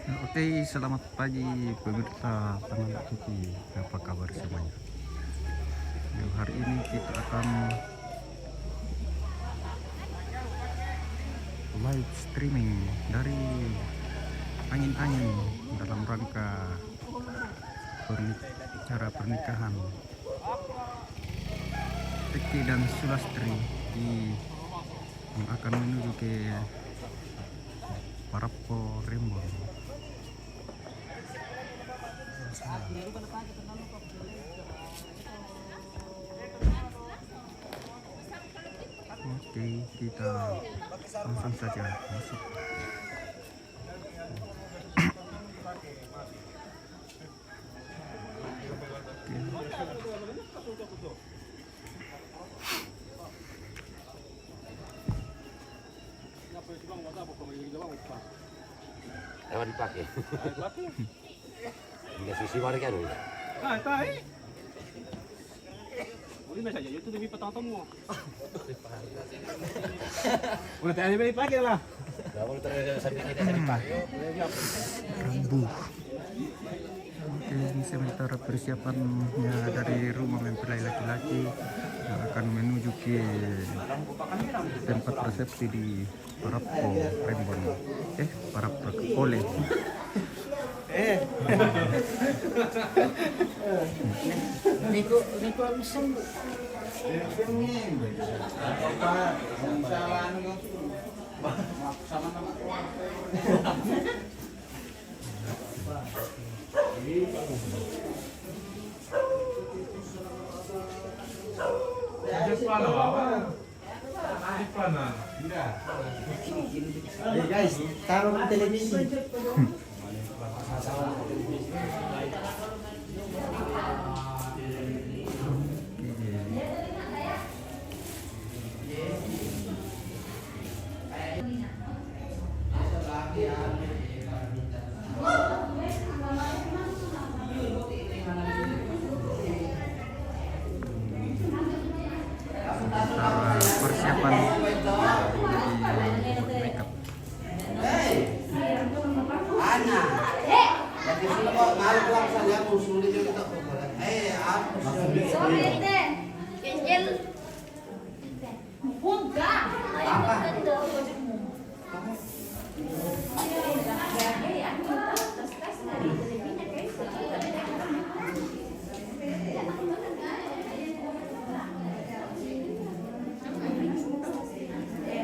Oke, selamat pagi pemirsa Tanah Suci. Apa kabar semuanya? Hari ini kita akan live streaming dari angin-angin dalam rangka acara pernikahan Teki dan Sulastri yang akan menuju ke Parapo Rembon. Oke, kita langsung saja masuk. Emang dipakai? Hingga sisi warga dulu. Ah, tahu. Boleh saja, itu demi petang-temu. Udah tadi dipakai lah. Gak boleh terus sampai kita dipakai. Rambu. Oke, ini sementara persiapannya dari rumah mempelai laki-laki yang akan menuju ke tempat resepsi di Parapo Rembon. Parapo Kole. Niko misal guys, taruh di televisi. Persiapan di makeup.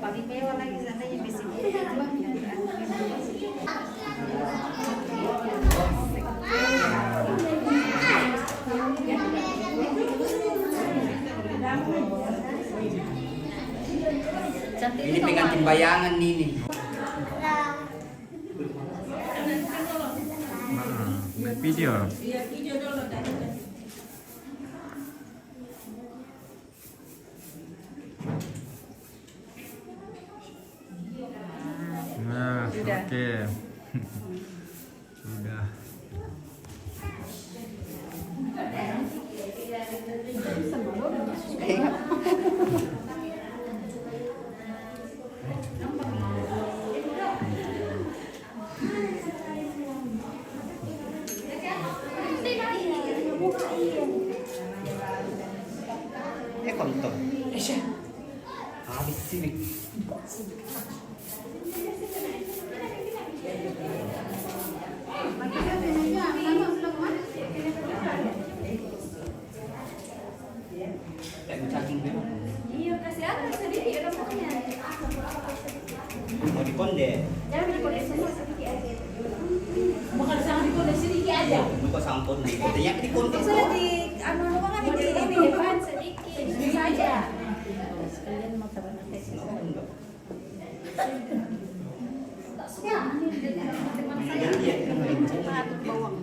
Paling mewah lagi sana yang di sini. Ini pengantin bayangan ini. Video. Nah, oke. Sudah. Kontol. Habis sini. Iya, kasih apa sedikit ya dapurnya. Mau dikonde. Jangan dikonde semua sedikit aja. Bukan sangat dikonde sedikit aja. Buka sampun nih. Katanya dikonde. Sudah di anu kan di ini depan sedikit saja. Sekalian mau taruh nanti. Tak suka. Teman saya cepat bawang.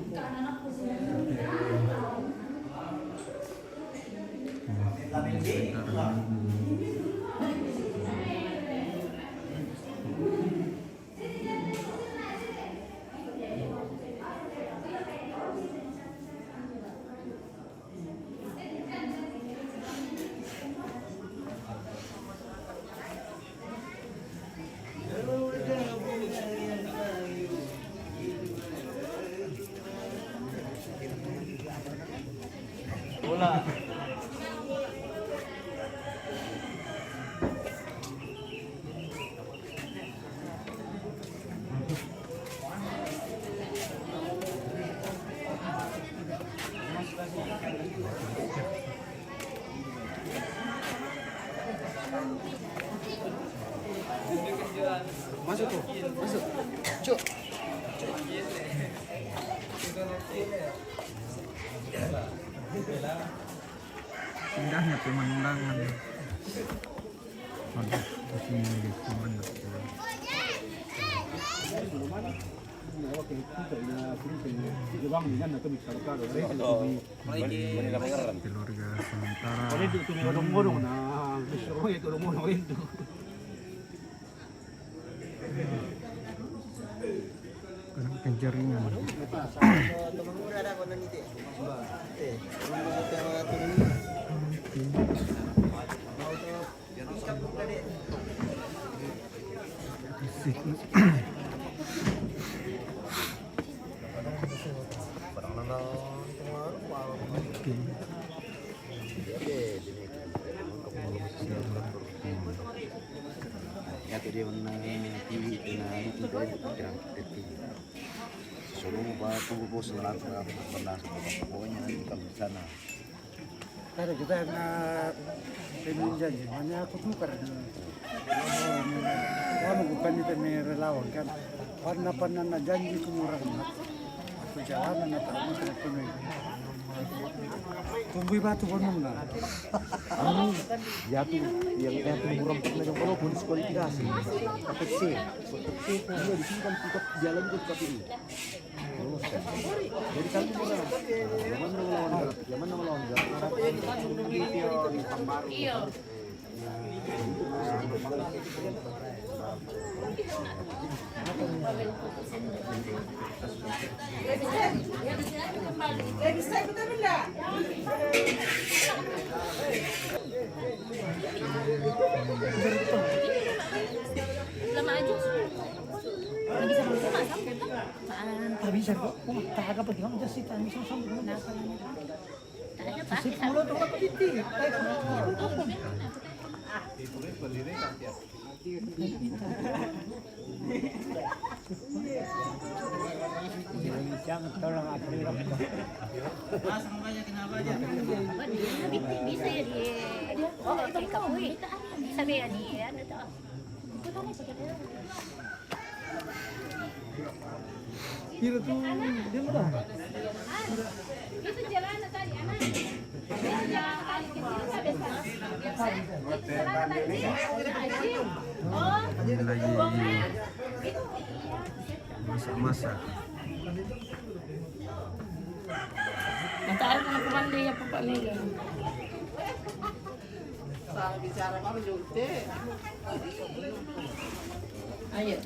pula. Masuk tuh, masuk. Cuk. Indahnya pemandangan. Waduh, di sini guys, pemandangan. Keluarga sementara. Kurang penjaringan. Ya tuh dia warna TV itu dari TV. Suruh batu bos langsung pernah pokoknya nanti kalau di sana. Kada kita na janji, hanya aku tukar. Kamu bukan itu relawan kan? Warna na janji kemurahan. Aku jalan na tahu saya penuh. Tumbuh batu bonong na. Ya tuh yang murang pernah yang kalau pun diskualifikasi. Kapet C dia di sini kan kita jalan ke seperti ini. Jadi kami murah. Zaman melawan Iya. Lama aja. Lagi sama-sama sambut. Tak bisa kok. Tak agak pergi kamu jadi tanya sama-sama. Kenapa? Tak ada Pak. Si mulut tu apa titik? Jangan tolong aku ni. Bisa ya dia. Oh, itu kapui. Sabi ya dia. Ano to? Kira tu dia murah. Itu jalan tadi anak. Ini lagi masak-masak. Nanti anak kumandi ya Pak Nila. Ayo.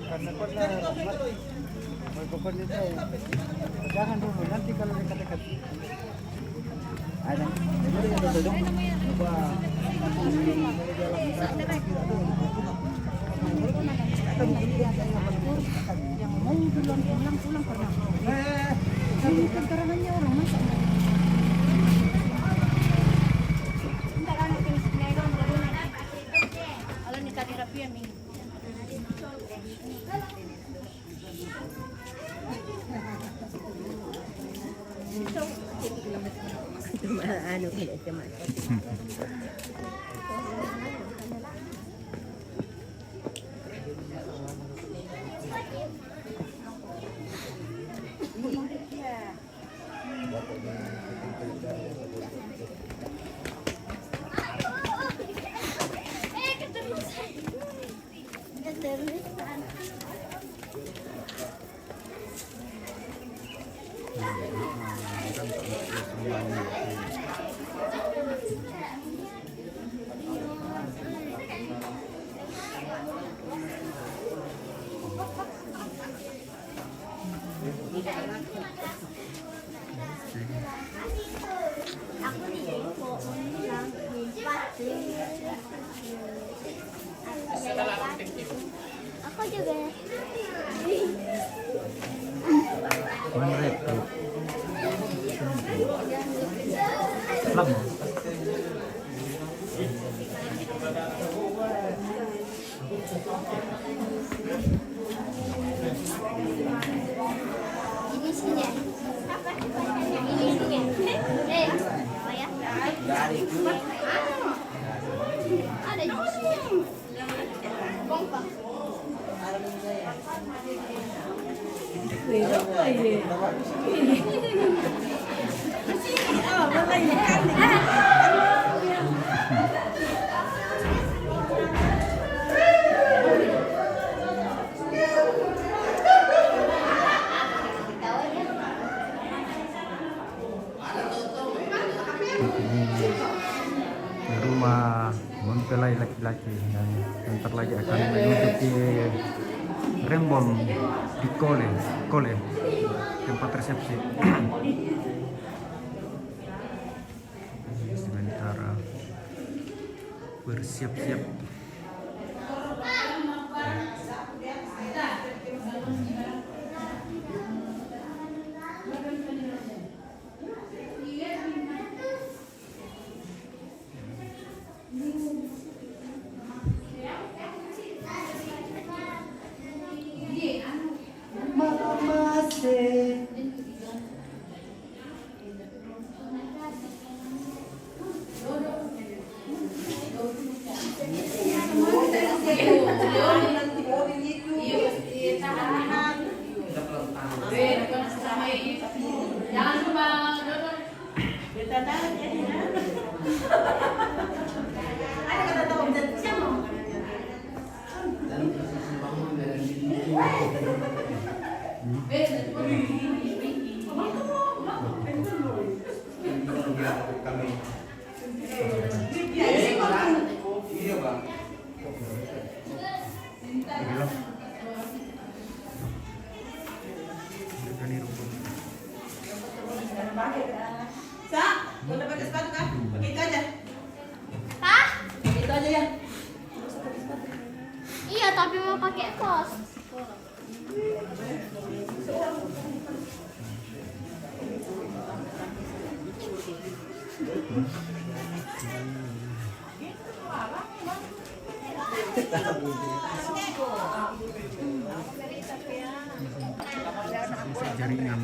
Karena pokoknya jangan dulu nanti kalau dekat-dekat ada Yang mau pulang pernah. Tapi keterangannya orang masak. Kalau nikah di Rapi ya, Ming. Ano kaya teman. Keterusan. juga. Menret tuh. Lama. Ini sih ya. Apa? Ini sih ya. Apa ya? Ada jusnya. Kompak. Di rumah mempelai laki-laki dan bentar lagi akan menuju ke Rembang di Kole tempat resepsi. Sementara bersiap-siap. Hah? Iya, tapi mau pakai kos. Jaringan.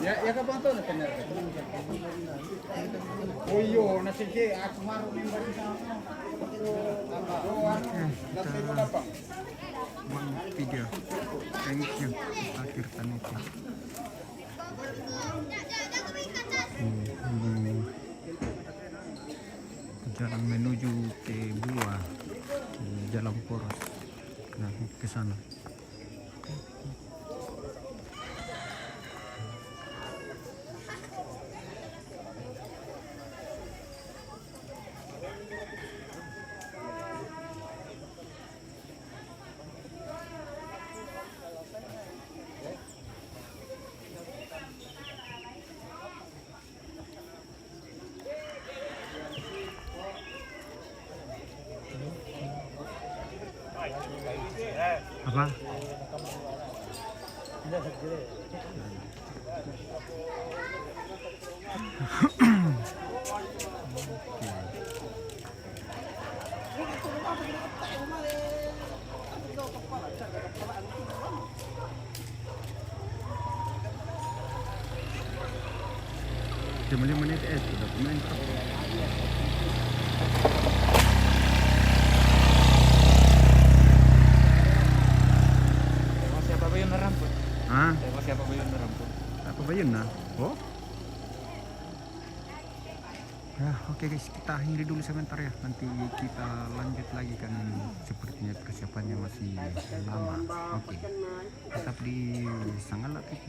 Ya kapan tuh benar. Oh iya, nasi ke aku maru ning bari sama. Buang video. Thank you. Akhir tanika. Jalan menuju ke Buah di Jalan Poros. Nah, ke sana. Apa? Cuma 5 menit udah pemain. Siapa ba yun na rampot? Ah, Siapa ba yun na rampot? apa ba yun na? Oh? Ya, oke guys, kita akhiri dulu sebentar ya. Nanti kita lanjut lagi kan sepertinya persiapannya masih lama. Oke. Tetap di Sangalat TV.